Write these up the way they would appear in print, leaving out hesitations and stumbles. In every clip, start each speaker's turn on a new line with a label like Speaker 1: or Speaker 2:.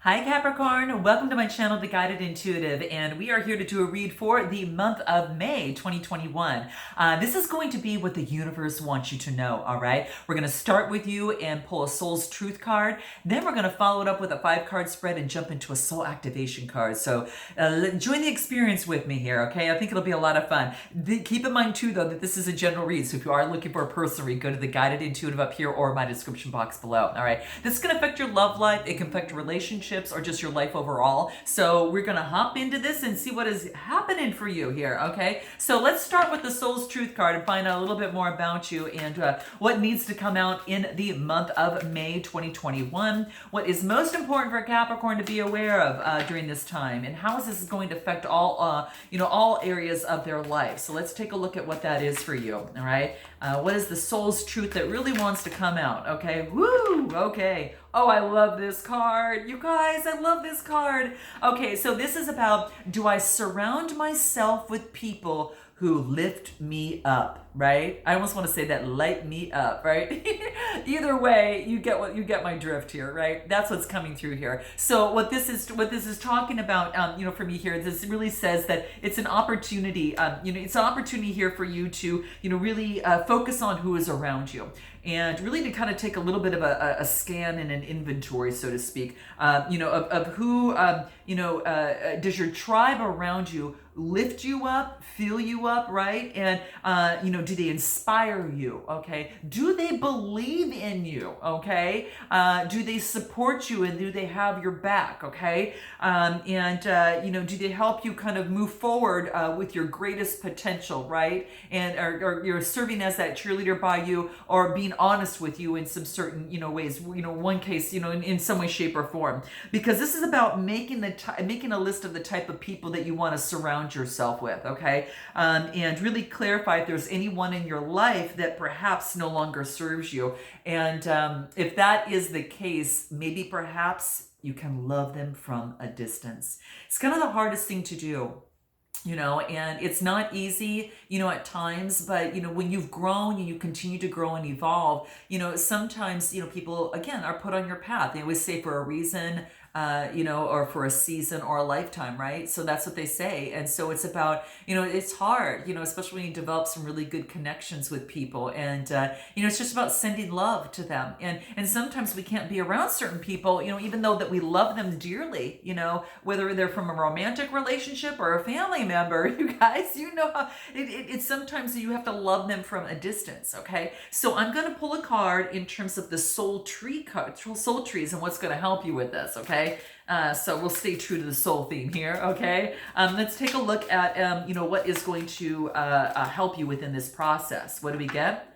Speaker 1: Hi Capricorn, welcome to my channel, The Guided Intuitive, and we are here to do a read for the month of May 2021. This is going to be what the universe wants you to know, all right? We're going to start with you and pull a Soul's Truth card. Then we're going to follow it up with a 5-card spread and jump into a Soul Activation card. So join the experience with me here, okay? I think it'll be a lot of fun. Keep in mind too, though, that this is a general read, so if you are looking for a personal read, go to The Guided Intuitive up here or my description box below, all right? This is going to affect your love life, it can affect your relationships, or just your life overall. So we're gonna hop into this and see what is happening for you here, okay? So let's start with the Soul's Truth card and find out a little bit more about you and what needs to come out in the month of May 2021. What is most important for Capricorn to be aware of during this time, and how is this going to affect all all areas of their life. So let's take a look at what that is for you, all right? What is the Soul's Truth that really wants to come out, okay? Woo, okay. Oh, I love this card. You guys, I love this card. Okay, so this is about, do I surround myself with people who lift me up, right? I almost want to say that, light me up, right? Either way, you get my drift here, right? That's what's coming through here. So what this is talking about, for me here, this really says that it's an opportunity. It's an opportunity here for you to, really focus on who is around you, and really to kind of take a little bit of a scan and an inventory, so to speak, of who, does your tribe around you lift you up, fill you up, right? And, do they inspire you, okay? Do they believe in you, okay? Do they support you, and do they have your back, okay? Do they help you kind of move forward with your greatest potential, right? And or you're serving as that cheerleader by you, or being honest with you in some certain, ways, one case, in some way, shape, or form. Because this is about making a list of the type of people that you want to surround yourself with, okay? And really clarify if there's anyone in your life that perhaps no longer serves you. And if that is the case, maybe perhaps you can love them from a distance. It's kind of the hardest thing to do. And it's not easy, at times, but, when you've grown and you continue to grow and evolve, sometimes, people, again, are put on your path. They always say for a reason, or for a season or a lifetime, right? So that's what they say. And so it's about, it's hard, especially when you develop some really good connections with people. And, it's just about sending love to them. And sometimes we can't be around certain people, even though that we love them dearly, whether they're from a romantic relationship or a family member, you guys, how it's sometimes you have to love them from a distance, okay? So I'm going to pull a card in terms of the soul trees and what's going to help you with this, okay? So we'll stay true to the soul theme here, okay? Let's take a look at, what is going to help you within this process. What do we get?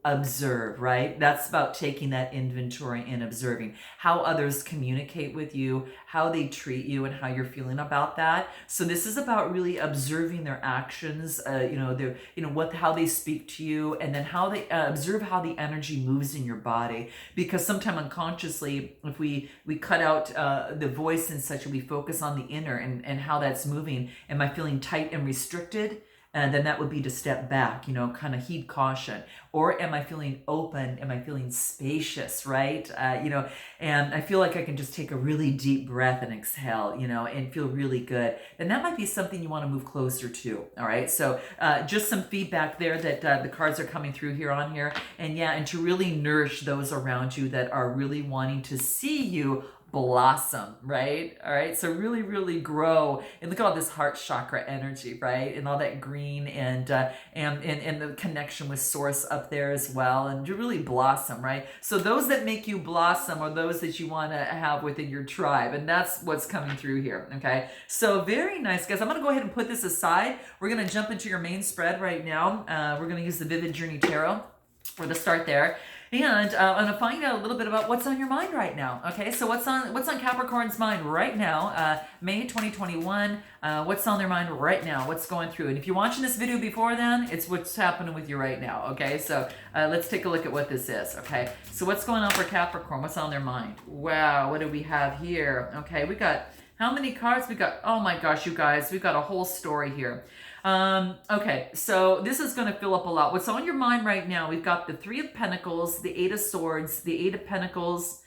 Speaker 1: Observe, right? That's about taking that inventory and observing how others communicate with you, how they treat you, and how you're feeling about that. So this is about really observing their actions, how they speak to you, and then how they observe how the energy moves in your body. Because sometimes unconsciously, if we cut out the voice and such, and we focus on the inner and how that's moving, am I feeling tight and restricted? And then that would be to step back, kind of heed caution. Or am I feeling open? Am I feeling spacious, right? And I feel like I can just take a really deep breath and exhale, and feel really good. And that might be something you want to move closer to, all right? So just some feedback there that the cards are coming through here on here. And to really nourish those around you that are really wanting to see you blossom, right? All right, so really, really grow, and look at all this heart chakra energy, right? And all that green and the connection with source up there as well, and to really blossom, right? So those that make you blossom are those that you want to have within your tribe, and that's what's coming through here, okay? So very nice, guys. I'm going to go ahead and put this aside. We're going to jump into your main spread right now. We're going to use the Vivid Journey Tarot for the start there. And I'm going to find out a little bit about what's on your mind right now. Okay, so what's on Capricorn's mind right now, May 2021, what's on their mind right now, what's going through. And if you're watching this video before then, it's what's happening with you right now, okay? So let's take a look at what this is, okay? So what's going on for Capricorn? What's on their mind? Wow, what do we have here? Okay, we got, how many cards? We got, oh my gosh, you guys, we've got a whole story here. Okay, so this is going to fill up a lot. What's on your mind right now? We've got the 3 of Pentacles, the 8 of Swords, the 8 of Pentacles,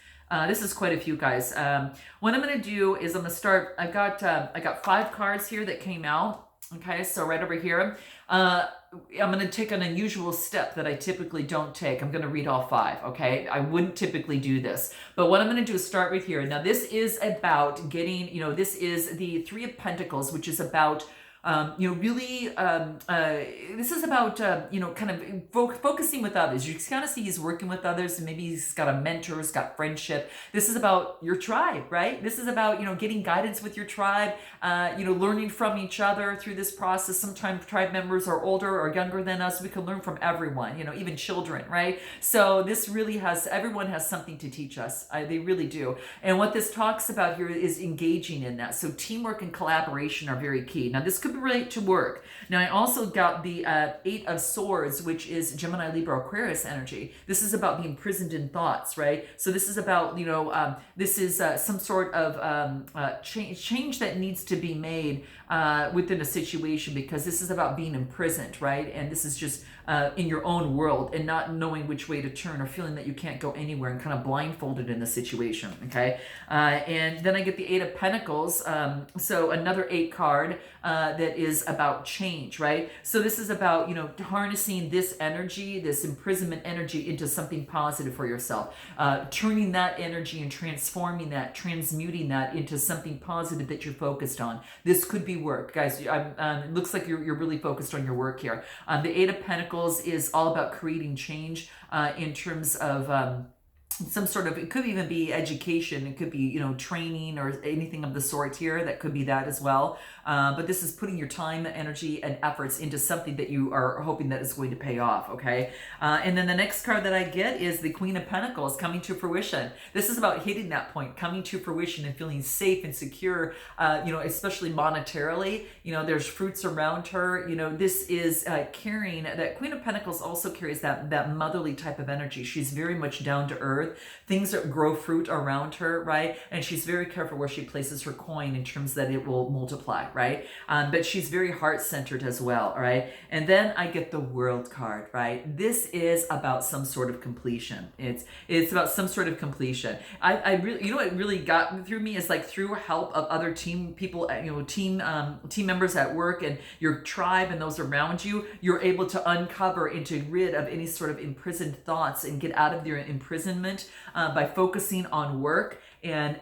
Speaker 1: This is quite a few, guys. What I'm going to do is I'm going to start. I got 5 cards here that came out. Okay, so right over here. I'm going to take an unusual step that I typically don't take. I'm going to read all 5, okay? I wouldn't typically do this. But what I'm going to do is start with here. Now, this is about getting, this is the 3 of Pentacles, which is about this is about, kind of focusing with others. You kind of see he's working with others, and maybe he's got a mentor, he's got friendship. This is about your tribe, right? This is about, getting guidance with your tribe, learning from each other through this process. Sometimes tribe members are older or younger than us. We can learn from everyone, even children, right? So this really everyone has something to teach us. They really do. And what this talks about here is engaging in that. So teamwork and collaboration are very key. Now, this could relate to work. Now, I also got the 8 of Swords, which is Gemini, Libra, Aquarius energy. This is about being imprisoned in thoughts, right? So this is about, this is some sort of change that needs to be made within a situation, because this is about being imprisoned, right? And this is just in your own world and not knowing which way to turn, or feeling that you can't go anywhere and kind of blindfolded in the situation, okay? And then I get the 8 of Pentacles, so another 8 card that is about change, right? So this is about, harnessing this energy, this imprisonment energy, into something positive for yourself, turning that energy and transforming that, transmuting that into something positive that you're focused on. This could be work, guys. It looks like you're really focused on your work here. The 8 of Pentacles is all about creating change in terms of some sort of, it could even be education, it could be training or anything of the sort here. That could be that as well, but this is putting your time, energy, and efforts into something that you are hoping that is going to pay off, okay? And then the next card that I get is the Queen of Pentacles, coming to fruition. This is about hitting that point, coming to fruition, and feeling safe and secure, especially monetarily. There's fruits around her. This is carrying, that Queen of Pentacles also carries that motherly type of energy. She's very much down to earth. Things that grow fruit around her, right? And she's very careful where she places her coin in terms that it will multiply, right? But she's very heart-centered as well, all right? And then I get the World card, right? This is about some sort of completion. It's about some sort of completion. I really, what really got through me is like through help of other team people, team members at work and your tribe and those around you, you're able to uncover and to rid of any sort of imprisoned thoughts and get out of their imprisonment by focusing on work and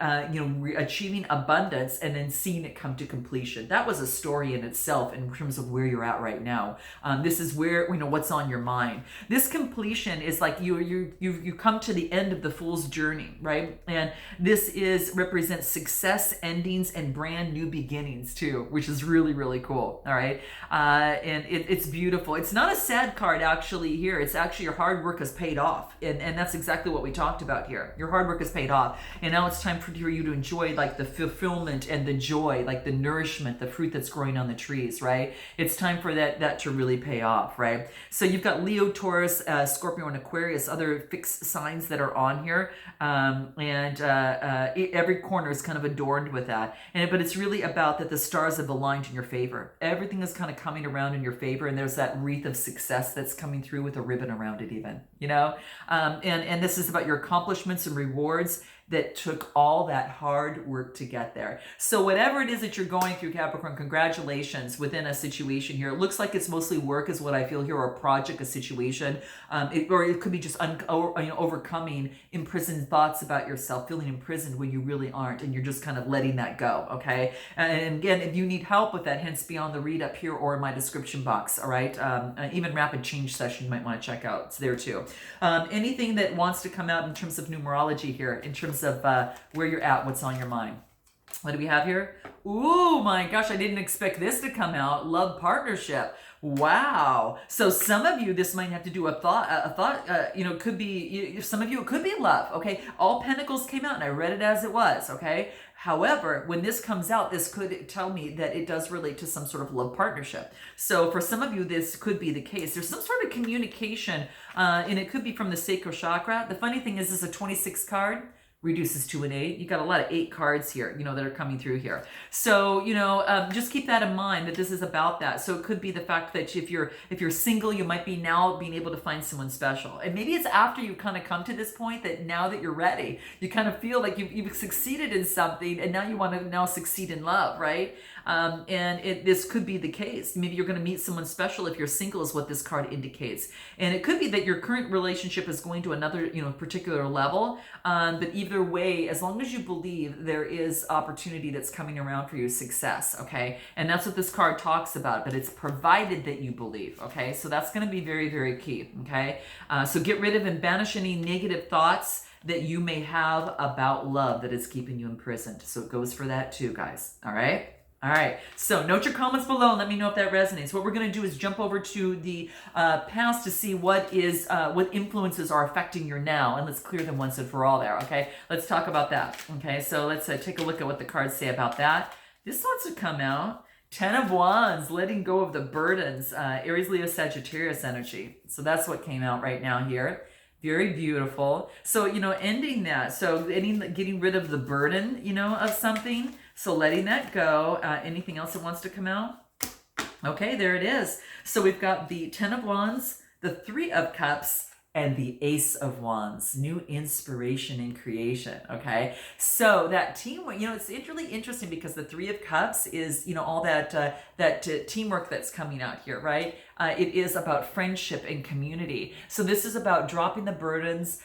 Speaker 1: achieving abundance, and then seeing it come to completion. That was a story in itself in terms of where you're at right now. This is where what's on your mind. This completion is like you come to the end of the fool's journey, right? And this represents success, endings, and brand new beginnings too, which is really, really cool. All right, and it's beautiful. It's not a sad card actually here. It's actually your hard work has paid off, and that's exactly what we talked about here. Your hard work has paid off, and now it's time for you to enjoy like the fulfillment and the joy, like the nourishment, the fruit that's growing on the trees, right? It's time for that to really pay off, right? So you've got Leo, Taurus, Scorpio, and Aquarius, other fixed signs that are on here, and every corner is kind of adorned with that. But it's really about that the stars have aligned in your favor. Everything is kind of coming around in your favor, and there's that wreath of success that's coming through with a ribbon around it, even, and this is about your accomplishments and rewards that took all that hard work to get there. So whatever it is that you're going through, Capricorn, congratulations within a situation here. It looks like it's mostly work is what I feel here, or a project, a situation. Or it could be just overcoming imprisoned thoughts about yourself, feeling imprisoned when you really aren't, and you're just kind of letting that go, okay? And again, if you need help with that, hence be on the read up here or in my description box, all right? Even rapid change session you might want to check out. It's there too. Anything that wants to come out in terms of numerology here, in terms of where you're at, what's on your mind. What do we have here? Ooh, my gosh, I didn't expect this to come out. Love partnership. Wow. So some of you, this might have to do a thought, could be, some of you, it could be love, okay? All Pentacles came out and I read it as it was, okay? However, when this comes out, this could tell me that it does relate to some sort of love partnership. So for some of you, this could be the case. There's some sort of communication, and it could be from the sacral chakra. The funny thing is, this is a 26 card. reduces to an 8. You got a lot of 8 cards here, that are coming through here. So, just keep that in mind, that this is about that. So it could be the fact that if you're single, you might be now being able to find someone special. And maybe it's after you kind of come to this point that now that you're ready, you kind of feel like you've succeeded in something, and now you want to now succeed in love, right? This could be the case. Maybe you're going to meet someone special if you're single, is what this card indicates. And it could be that your current relationship is going to another, particular level. But either way, as long as you believe, there is opportunity that's coming around for you, success, okay? And that's what this card talks about, but it's provided that you believe, okay? So that's going to be very, very key, okay? So get rid of and banish any negative thoughts that you may have about love that is keeping you imprisoned. So it goes for that too, guys, all right? All right, so note your comments below and let me know if that resonates. What we're going to do is jump over to the past to see what influences are affecting your now, and let's clear them once and for all there, okay? Let's talk about that, okay? So let's take a look at what the cards say about that. This wants to come out. 10 of Wands, letting go of the burdens, Aries, Leo, Sagittarius energy. So that's what came out right now here. Very beautiful. So, ending that. So getting rid of the burden, of something. So letting that go. Anything else that wants to come out? Okay, there it is. So we've got the 10 of Wands, the 3 of Cups, and the Ace of Wands, new inspiration and creation, okay? So that teamwork, it's really interesting because the 3 of Cups is, all that teamwork that's coming out here, right? It is about friendship and community. So this is about dropping the burdens,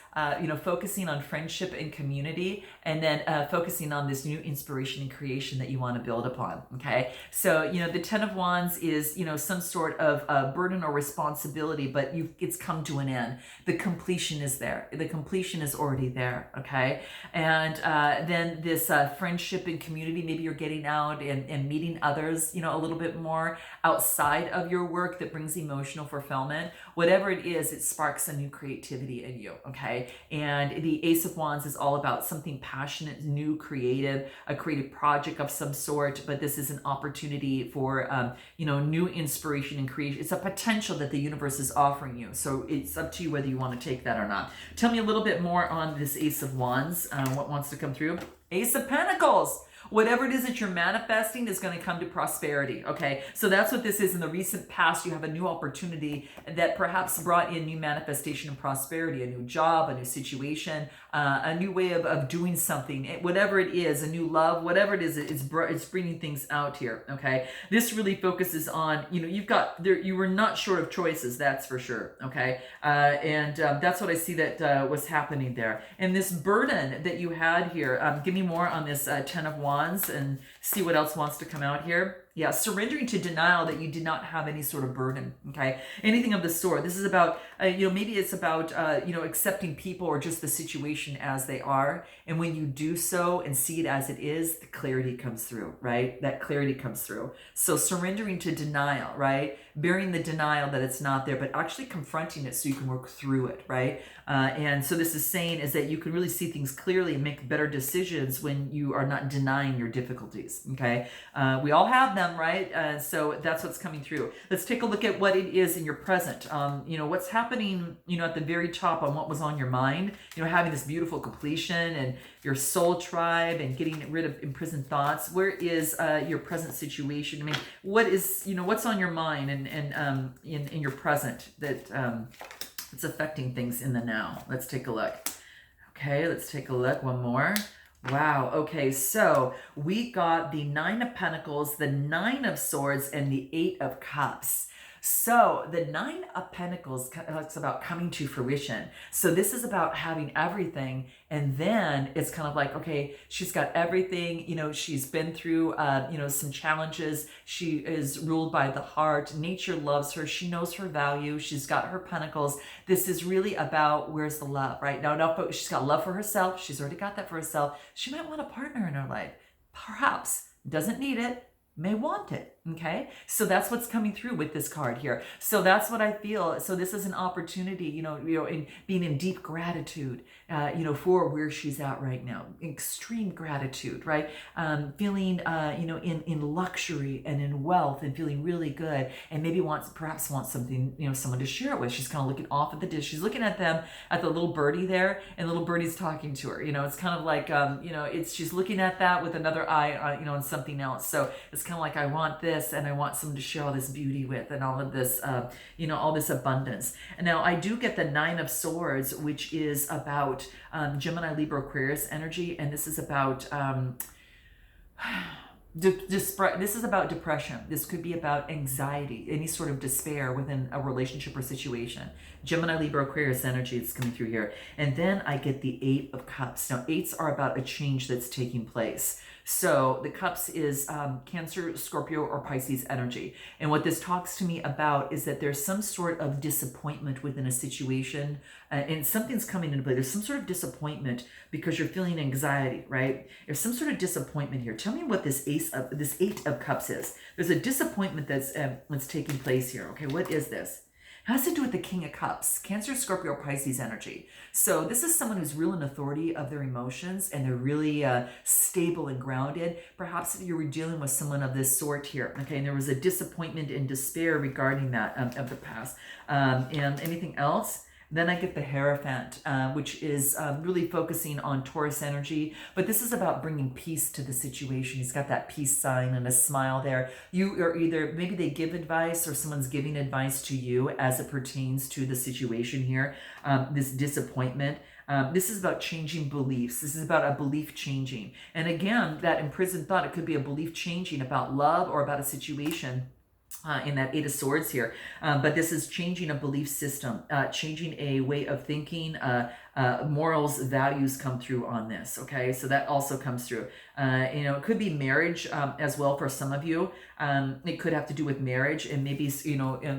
Speaker 1: focusing on friendship and community, and then focusing on this new inspiration and creation that you want to build upon, okay? So, the 10 of Wands is, some sort of burden or responsibility, but it's come to an end. The completion is there. The completion is already there, okay? And then this friendship and community, maybe you're getting out and meeting others, a little bit more outside of your work that brings emotional fulfillment. Whatever it is, it sparks a new creativity in you, okay? And the Ace of Wands is all about something passionate, new, creative, a creative project of some sort, but this is an opportunity for, new inspiration and creation. It's a potential that the universe is offering you. So it's up to you whether you want to take that or not. Tell me a little bit more on this Ace of Wands, what wants to come through. Ace of Pentacles. Whatever it is that you're manifesting is going to come to prosperity, okay? So that's what this is. In the recent past, you have a new opportunity that perhaps brought in new manifestation and prosperity, a new job, a new situation, a new way of doing something, whatever it is, a new love, whatever it is, it's bringing things out here, okay? This really focuses on, you were not short of choices, that's for sure, okay? That's what I see that was happening there. And this burden that you had here, give me more on this 10 of Wands and see what else wants to come out here. Yeah, surrendering to denial that you did not have any sort of burden, okay? Anything of the sort. This is about, maybe it's about, accepting people or just the situation as they are. And when you do so and see it as it is, the clarity comes through, right? That clarity comes through. So surrendering to denial, right? Bearing the denial that it's not there, but actually confronting it so you can work through it, right? And so this is saying is that you can really see things clearly and make better decisions when you are not denying your difficulties, okay? We all have them, right? So that's what's coming through. Let's take a look at what it is in your present. What's happening, at the very top on what was on your mind, having this beautiful completion and your soul tribe and getting rid of imprisoned thoughts. Where is your present situation? I mean, what is, what's on your mind and in your present that it's affecting things in the now? Let's take a look. Okay, let's take a look. One more. Wow. Okay, so we got the 9 of Pentacles, the 9 of Swords, and the 8 of Cups. So the 9 of Pentacles talks about coming to fruition. So this is about having everything, and then it's kind of like, okay, she's got everything, she's been through, some challenges. She is ruled by the heart. Nature loves her. She knows her value. She's got her pentacles. This is really about where's the love, right? Now, she's got love for herself. She's already got that for herself. She might want a partner in her life. Perhaps. Doesn't need it. May want it. Okay, so that's what's coming through with this card here. So that's what I feel. So this is an opportunity, in being in deep gratitude, for where she's at right now. Extreme gratitude, right? Feeling, in luxury and in wealth and feeling really good, and maybe perhaps wants something, someone to share it with. She's kind of looking off at the dish. She's looking at them, at the little birdie there, and the little birdie's talking to her. It's kind of like, she's looking at that with another eye, on something else. So it's kind of like, I want this, and I want someone to share all this beauty with, and all of this, all this abundance. And now I do get the Nine of Swords, which is about Gemini, Libra, Aquarius energy, and this is about this is about depression. This could be about anxiety, any sort of despair within a relationship or situation. Gemini, Libra, Aquarius energy is coming through here. And then I get the Eight of Cups. Now, eights are about a change that's taking place. So the Cups is Cancer, Scorpio, or Pisces energy. And what this talks to me about is that there's some sort of disappointment within a situation, and something's coming into play. There's some sort of disappointment because you're feeling anxiety, right? There's some sort of disappointment here. Tell me what this Eight of Cups is. There's a disappointment that's taking place here. Okay, what is this? It has to do with the King of Cups, Cancer, Scorpio, Pisces energy. So this is someone who's real in authority of their emotions, and they're really stable and grounded. Perhaps if you were dealing with someone of this sort here, okay, and there was a disappointment and despair regarding that of the past. And anything else? Then I get the Hierophant, which is really focusing on Taurus energy. But this is about bringing peace to the situation. He's got that peace sign and a smile there. You are either, maybe they give advice or someone's giving advice to you as it pertains to the situation here, this disappointment. This is about changing beliefs. This is about a belief changing. And again, that imprisoned thought, it could be a belief changing about love or about a situation. In that Eight of Swords here. But this is changing a belief system, changing a way of thinking, morals, values come through on this, okay? So that also comes through. It could be marriage as well for some of you. It could have to do with marriage and maybe,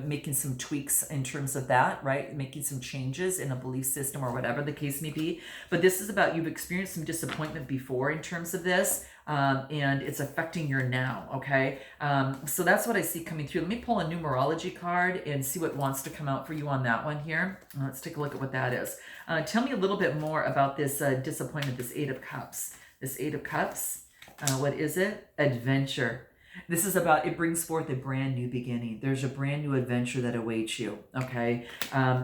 Speaker 1: making some tweaks in terms of that, right? Making some changes in a belief system or whatever the case may be. But this is about you've experienced some disappointment before in terms of this. And it's affecting your now, okay? So that's what I see coming through. Let me pull a numerology card and see what wants to come out for you on that one here. Let's take a look at what that is. Tell me a little bit more about this disappointment, this Eight of Cups. This Eight of Cups, what is it? Adventure. This is about, it brings forth a brand new beginning. There's a brand new adventure that awaits you, okay?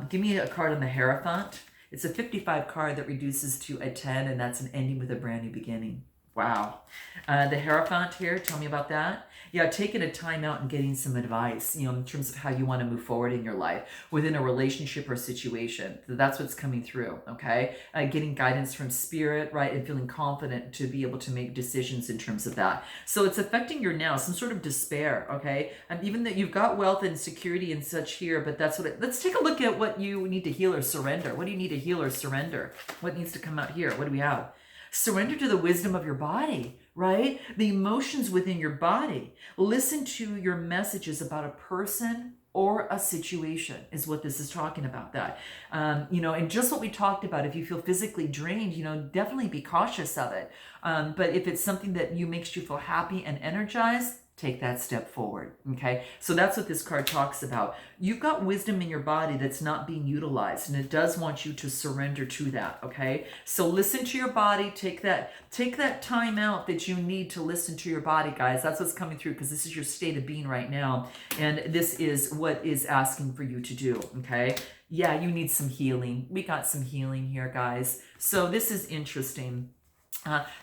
Speaker 1: Give me a card on the Hierophant. It's a 55 card that reduces to a 10, and that's an ending with a brand new beginning. Wow. The Hierophant here, tell me about that. Yeah, taking a time out and getting some advice, in terms of how you want to move forward in your life within a relationship or situation. So that's what's coming through, okay? Getting guidance from spirit, right? And feeling confident to be able to make decisions in terms of that. So it's affecting your now, some sort of despair, okay? And even that you've got wealth and security and such here, but that's what let's take a look at what you need to heal or surrender. What do you need to heal or surrender? What needs to come out here? What do we have? Surrender to the wisdom of your body, right? The emotions within your body. Listen to your messages about a person or a situation is what this is talking about. That, and just what we talked about, if you feel physically drained, definitely be cautious of it. But if it's something that makes you feel happy and energized, take that step forward, okay? So that's what this card talks about. You've got wisdom in your body that's not being utilized, and it does want you to surrender to that, okay? So listen to your body. Take that time out that you need to listen to your body, guys. That's what's coming through, because this is your state of being right now, and this is what is asking for you to do, okay? Yeah, you need some healing. We got some healing here, guys. So this is interesting.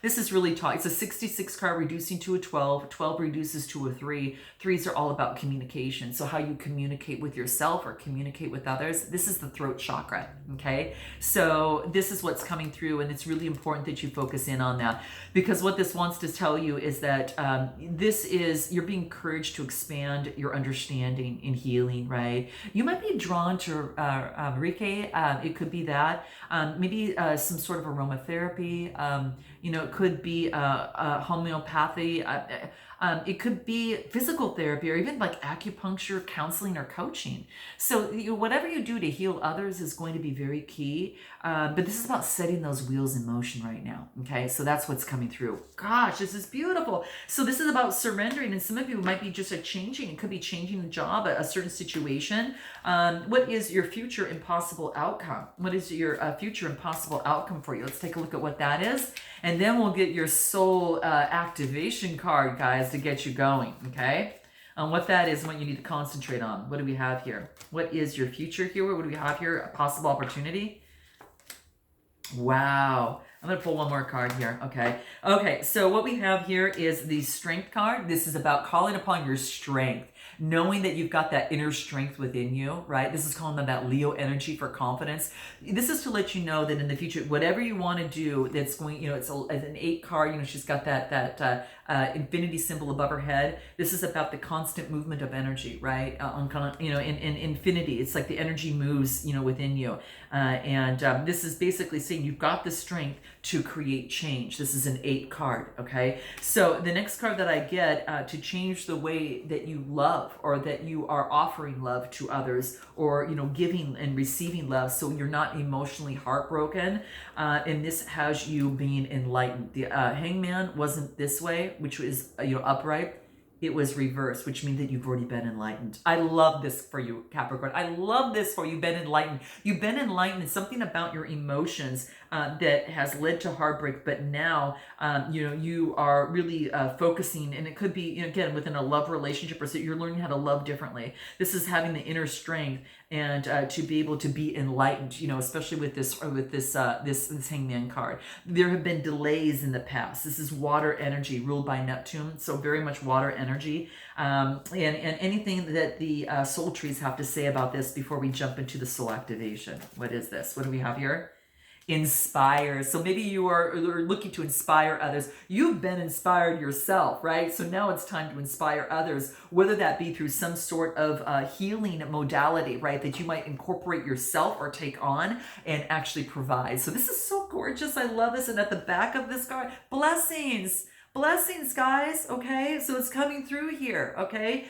Speaker 1: This is really taught. It's a 66 card reducing to a 12. 12 reduces to a 3. 3s are all about communication. So how you communicate with yourself or communicate with others. This is the throat chakra, okay? So this is what's coming through, and it's really important that you focus in on that, because what this wants to tell you is that you're being encouraged to expand your understanding in healing, right? You might be drawn to Reiki. It could be that. Maybe some sort of aromatherapy. It could be homeopathy. It could be physical therapy or even like acupuncture, counseling, or coaching. So whatever you do to heal others is going to be very key. But this is about setting those wheels in motion right now. Okay, so that's what's coming through. Gosh, this is beautiful. So this is about surrendering, and some of you might be just a changing. It could be changing a job, a certain situation. What is your future impossible outcome? What is your future impossible outcome for you? Let's take a look at what that is, and then we'll get your soul activation card, guys, to get you going. Okay. What that is and what you need to concentrate on. What do we have here? What is your future here? What do we have here? A possible opportunity. Wow. I'm going to pull one more card here. Okay. Okay. So what we have here is the strength card. This is about calling upon your strength, knowing that you've got that inner strength within you, right? This is calling them that Leo energy for confidence. This is to let you know that in the future, whatever you want to do, that's going, it's an 8 card, she's got that infinity symbol above her head. This is about the constant movement of energy, right? In infinity, it's like the energy moves, within you. This is basically saying you've got the strength to create change. This is an 8 card, okay? So the next card that I get to change the way that you love, or that you are offering love to others, or, giving and receiving love, so you're not emotionally heartbroken. And this has you being enlightened. The hangman wasn't this way, which was, upright. It was reversed, which means that you've already been enlightened. I love this for you, Capricorn. I love this for you. You've been enlightened. You've been enlightened. It's something about your emotions that has led to heartbreak, but now, you are really focusing, and it could be, again, within a love relationship, or so you're learning how to love differently. This is having the inner strength and to be able to be enlightened, especially with this hangman card. There have been delays in the past. This is water energy ruled by Neptune, so very much water energy. And anything that the soul trees have to say about this before we jump into the soul activation. What is this? What do we have here? Inspire. So maybe you are looking to inspire others. You've been inspired yourself, right? So now it's time to inspire others, whether that be through some sort of healing modality, right, that you might incorporate yourself or take on and actually provide. So this is so gorgeous. I love this. And at the back of this card, blessings. Blessings, guys. Okay, so it's coming through here. Okay,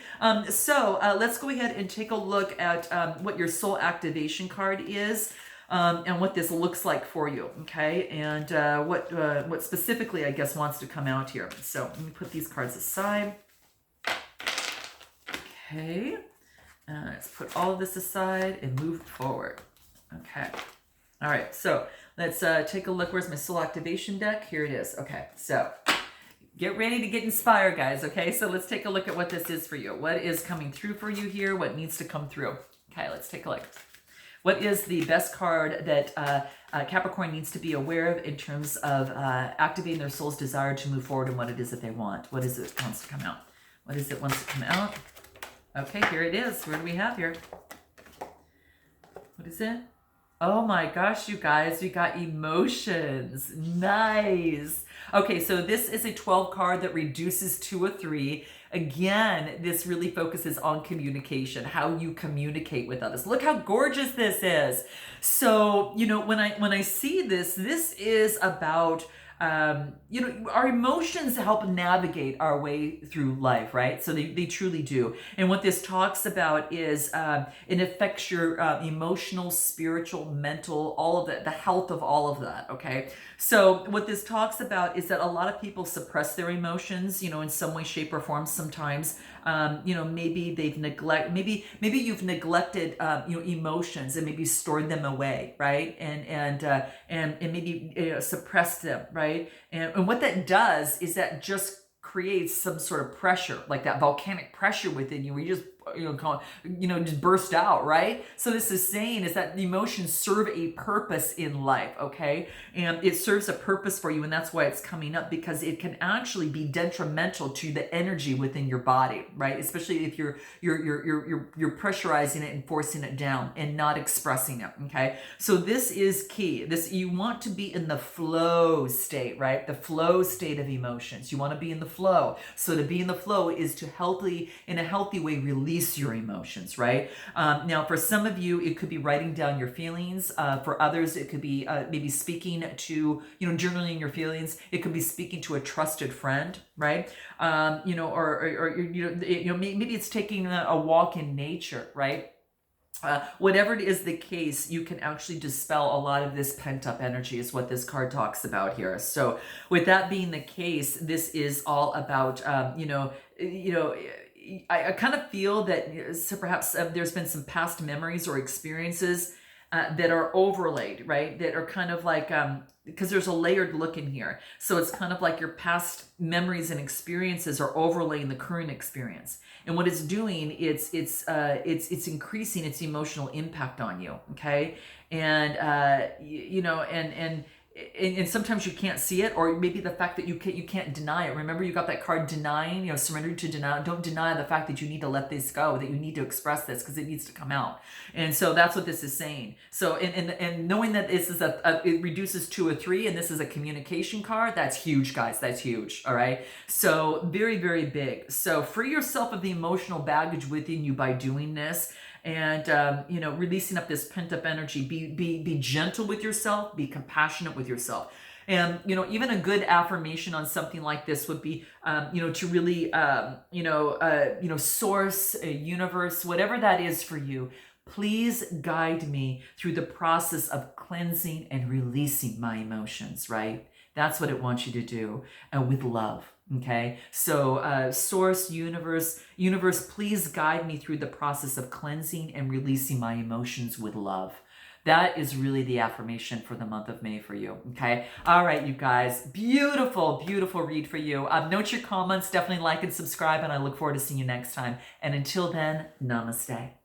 Speaker 1: so let's go ahead and take a look at what your soul activation card is. And what this looks like for you, okay? And what specifically, I guess, wants to come out here. So let me put these cards aside. Okay. Let's put all of this aside and move forward. Okay. All right. So let's take a look. Where's my soul activation deck? Here it is. Okay. So get ready to get inspired, guys. Okay. So let's take a look at what this is for you. What is coming through for you here? What needs to come through? Okay. Let's take a look. What is the best card that Capricorn needs to be aware of in terms of activating their soul's desire to move forward and what it is that they want? What is it that wants to come out? What is it wants to come out? Okay, here it is. What do we have here? What is it? Oh my gosh, you guys, we got emotions. Nice. Okay, so this is a 12 card that reduces to a 3. Again, this really focuses on communication, how you communicate with others. Look how gorgeous this is. So, when I see this, this is about our emotions help navigate our way through life, right? So they truly do. And what this talks about is it affects your emotional, spiritual, mental, all of that, the health of all of that, okay? So what this talks about is that a lot of people suppress their emotions, in some way, shape, or form sometimes. Maybe maybe you've neglected, emotions and maybe stored them away, right? And maybe suppressed them, right? And what that does is that just creates some sort of pressure, like that volcanic pressure within you, where you just just burst out, right? So this is saying is that the emotions serve a purpose in life, okay? And it serves a purpose for you, and that's why it's coming up, because it can actually be detrimental to the energy within your body, right? Especially if you're pressurizing it and forcing it down and not expressing it, okay? So this is key. You want to be in the flow state, right? The flow state of emotions. You want to be in the flow. So to be in the flow is to in a healthy way, release release your emotions, right? Now, for some of you, it could be writing down your feelings. For others, it could be maybe speaking to, journaling your feelings. It could be speaking to a trusted friend, right? Maybe it's taking a walk in nature, right? Whatever it is the case, you can actually dispel a lot of this pent up energy is what this card talks about here. So with that being the case, this is all about, I kind of feel that so perhaps there's been some past memories or experiences that are overlaid, right? That are kind of like, because there's a layered look in here. So it's kind of like your past memories and experiences are overlaying the current experience. And what it's doing, it's increasing its emotional impact on you, okay? And, and sometimes you can't see it, or maybe the fact that you can't deny it. Remember, you got that card denying, surrendering to denial. Don't deny the fact that you need to let this go, that you need to express this because it needs to come out. And so that's what this is saying. So, and knowing that this is it reduces to a 3, and this is a communication card, that's huge, guys. That's huge. All right. So very, very big. So free yourself of the emotional baggage within you by doing this. And, releasing up this pent up energy. Be gentle with yourself, be compassionate with yourself. And, even a good affirmation on something like this would be, to really, source, a universe, whatever that is for you. Please guide me through the process of cleansing and releasing my emotions, right? That's what it wants you to do, with love. Okay, so source, universe, please guide me through the process of cleansing and releasing my emotions with love. That is really the affirmation for the month of May for you. Okay, all right, you guys, beautiful, beautiful read for you. Note your comments, definitely like and subscribe, and I look forward to seeing you next time. And until then, namaste.